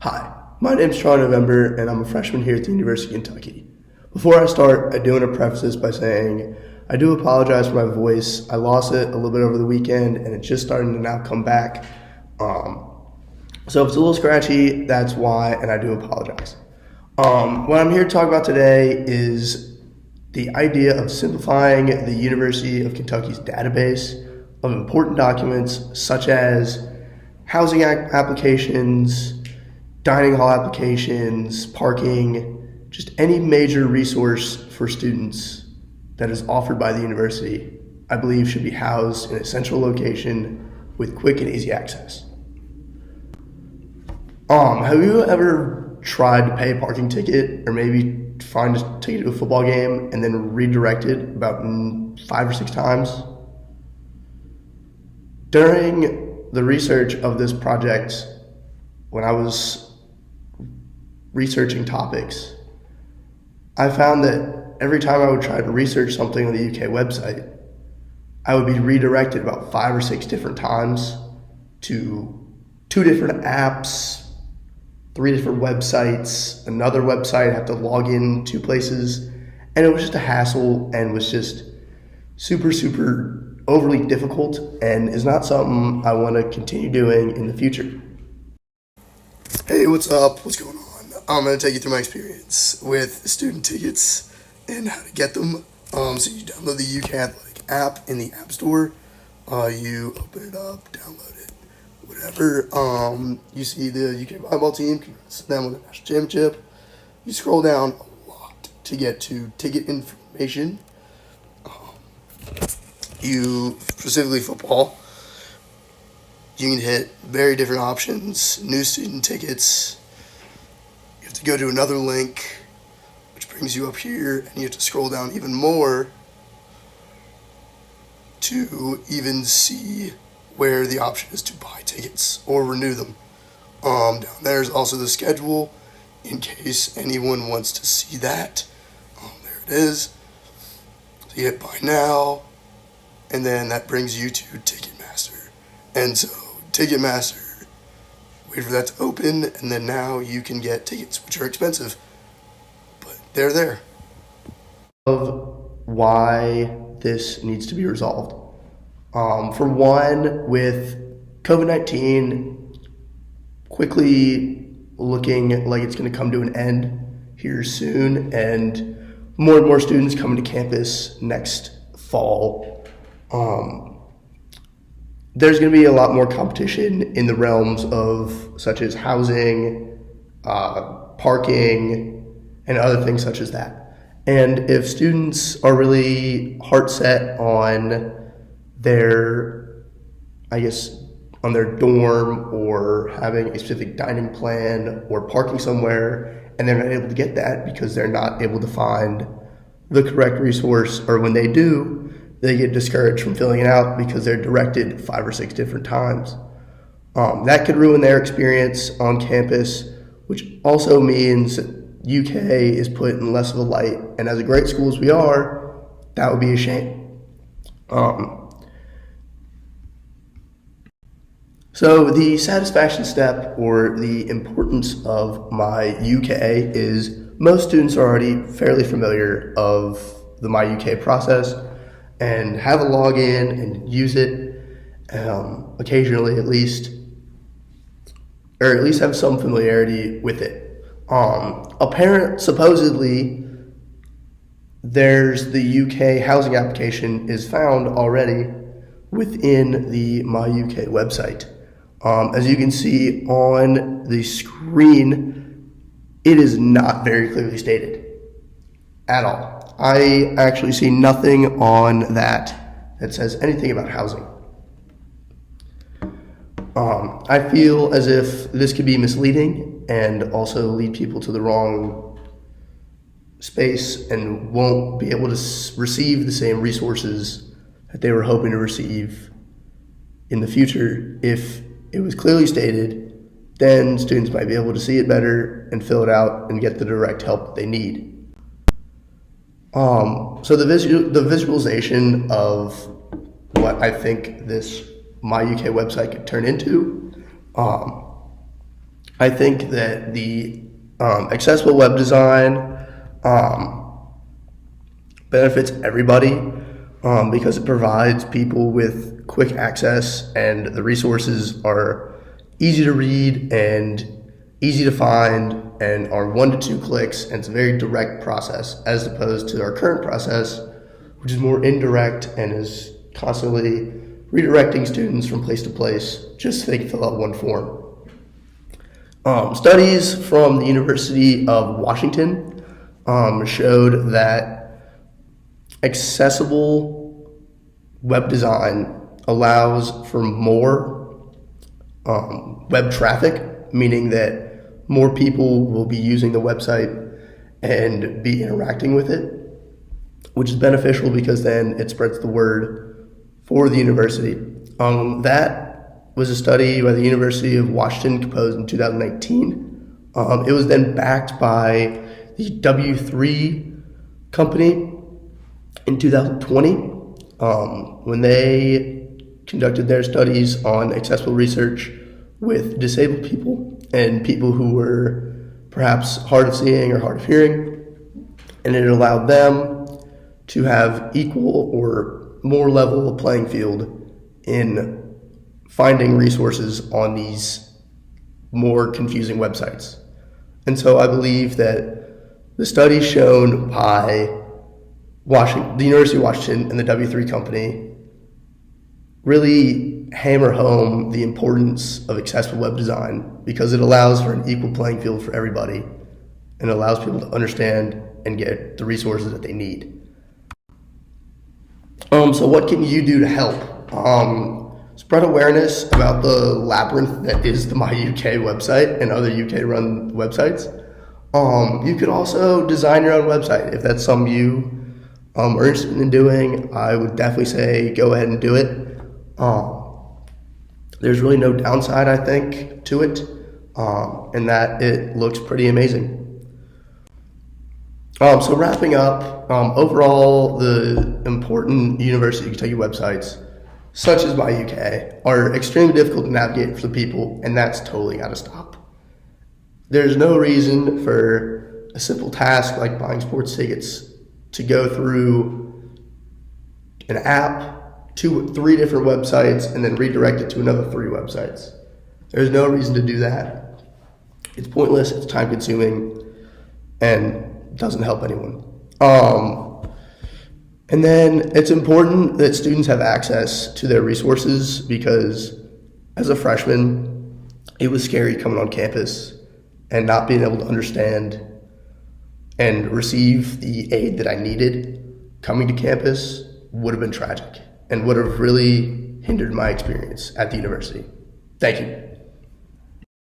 Hi, my name's Sean November, and I'm a freshman here at the University of Kentucky. Before I start, I do want to preface this by saying I do apologize for my voice. I lost it a little bit over the weekend, and it's just starting to now come back. So if it's a little scratchy, that's why, and I do apologize. What I'm here to talk about today is the idea of simplifying the University of Kentucky's database of important documents such as housing applications, dining hall applications, parking, just any major resource for students that is offered by the university, I believe should be housed in a central location with quick and easy access. Have you ever tried to pay a parking ticket or maybe find a ticket to a football game and then redirect it about 5 or 6 times? During the research of this project, when I was researching topics, I found that every time I would try to research something on the UK website, I would be redirected about 5 or 6 different times to 2 different apps, 3 different websites, another website, I have to log in 2 places, and it was just a hassle and was just super overly difficult and is not something I want to continue doing in the future. Hey, what's up? What's going on? I'm going to take you through my experience with student tickets and how to get them. So you download the UK Athletic app in the App Store. You open it up, download it, whatever. You see the UK volleyball team, congrats to them with the national championship. You scroll down a lot to get to ticket information. You, specifically football, you can hit very different options, new student tickets. You have to go to another link, which brings you up here, and you have to scroll down even more to even see where the option is to buy tickets or renew them. Down there is also the schedule in case anyone wants to see that. There it is. So you hit buy now, and then that brings you to Ticketmaster. And so Ticketmaster, wait for that to open, and then now you can get tickets, which are expensive, but they're there. Of why this needs to be resolved. For one, with COVID-19 quickly looking like it's going to come to an end here soon, and more students coming to campus next fall, there's going to be a lot more competition in the realms of such as housing, parking, and other things such as that. And if students are really heart set on their dorm or having a specific dining plan or parking somewhere, and they're not able to get that because they're not able to find the correct resource, or when they do, they get discouraged from filling it out because they're directed 5 or 6 different times. That could ruin their experience on campus, which also means UK is put in less of a light. And as a great school as we are, that would be a shame. So the satisfaction step, or the importance of my UK, is most students are already fairly familiar of the My UK process and have a login and use it occasionally at least, or at least have some familiarity with it. Supposedly, there's the UK housing application is found already within the My UK website. As you can see on the screen, it is not very clearly stated at all. I actually see nothing on that says anything about housing. I feel as if this could be misleading and also lead people to the wrong space and won't be able to receive the same resources that they were hoping to receive in the future. If it was clearly stated, then students might be able to see it better and fill it out and get the direct help that they need. So the visualization of what I think this My UK website could turn into I think that the accessible web design benefits everybody because it provides people with quick access, and the resources are easy to read and easy to find and are 1 to 2 clicks, and it's a very direct process as opposed to our current process, which is more indirect and is constantly redirecting students from place to place just so they can fill out one form. Studies from the University of Washington showed that accessible web design allows for more web traffic, meaning that more people will be using the website and be interacting with it, which is beneficial because then it spreads the word for the university. That was a study by the University of Washington composed in 2019. It was then backed by the W3 company in 2020 when they conducted their studies on accessible research with disabled people and people who were perhaps hard of seeing or hard of hearing, and it allowed them to have equal or more level playing field in finding resources on these more confusing websites. And so I believe that the study shown by the University of Washington and the W3 company really hammer home the importance of accessible web design because it allows for an equal playing field for everybody and allows people to understand and get the resources that they need. So what can you do to help? Spread awareness about the labyrinth that is the My UK website and other UK run websites. You could also design your own website if that's something you are interested in doing. I would definitely say go ahead and do it. There's really no downside, I think, to it, and that it looks pretty amazing. So wrapping up, overall, the important University of Kentucky websites, such as My UK, are extremely difficult to navigate for the people, and that's totally got to stop. There's no reason for a simple task like buying sports tickets to go through an app, 3 different websites, and then redirect it to another 3 websites. There's no reason to do that. It's pointless, it's time consuming, and doesn't help anyone. And then it's important that students have access to their resources because as a freshman, it was scary coming on campus and not being able to understand and receive the aid that I needed coming to campus would have been tragic and would have really hindered my experience at the university. Thank you.